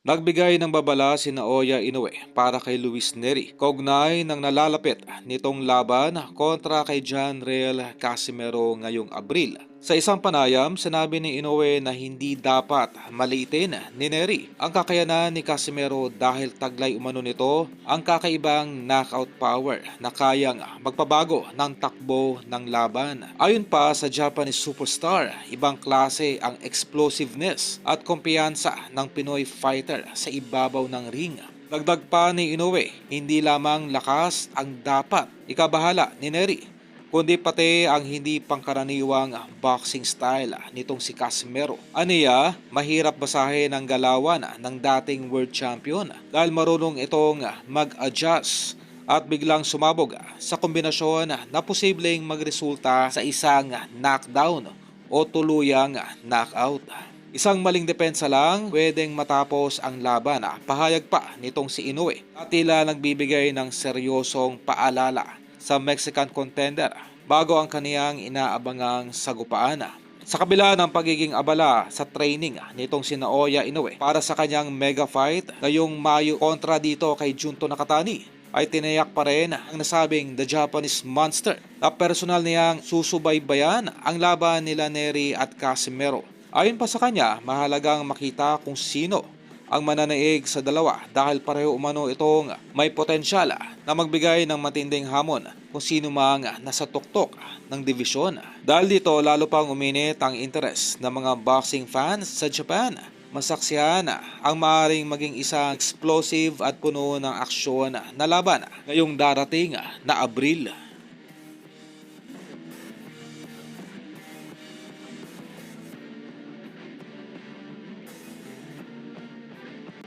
Nagbigay ng babala si Naoya Inoue para kay Luis Neri kaugnay ng nalalapit nitong laban kontra kay John Real Casimero ngayong Abril. Sa isang panayam, sinabi ni Inoue na hindi dapat maliitin ni Neri ang kakayanan ni Casimero dahil taglay umano nito ang kakaibang knockout power na kayang magpabago ng takbo ng laban. Ayon pa sa Japanese superstar, ibang klase ang explosiveness at kumpiyansa ng Pinoy fighter sa ibabaw ng ring. Dagdag pa ni Inoue, hindi lamang lakas ang dapat ikabahala ni Neri, kundi pati ang hindi pangkaraniwang boxing style nitong si Casimero. Aniya, mahirap basahin ang galawan ng dating world champion dahil marunong itong mag-adjust at biglang sumabog sa kombinasyon na posibleng magresulta sa isang knockdown o tuluyang knockout. Isang maling depensa lang pwedeng matapos ang laban. Pahayag pa nitong si Inoue at tila nagbibigay ng seryosong paalala sa Mexican contender bago ang kaniyang inaabangang sagupaan. Sa kabila ng pagiging abala sa training nitong si Naoya Inoue para sa kanyang mega fight ngayong Mayo kontra dito kay Junto Nakatani, ay tinayak pa rin ang nasabing The Japanese Monster na personal niyang susubaybayan ang laban nila Neri at Casimero. Ayon pa sa kanya, mahalagang makita kung sino ang mananaig sa dalawa dahil pareho umano itong may potensyal na magbigay ng matinding hamon kung sino mang nasa tuktok ng divisyon. Dahil dito lalo pang uminit ang interes ng mga boxing fans sa Japan. Masaksihan ang maaaring maging isang explosive at puno ng aksyon na laban ngayong darating na Abril.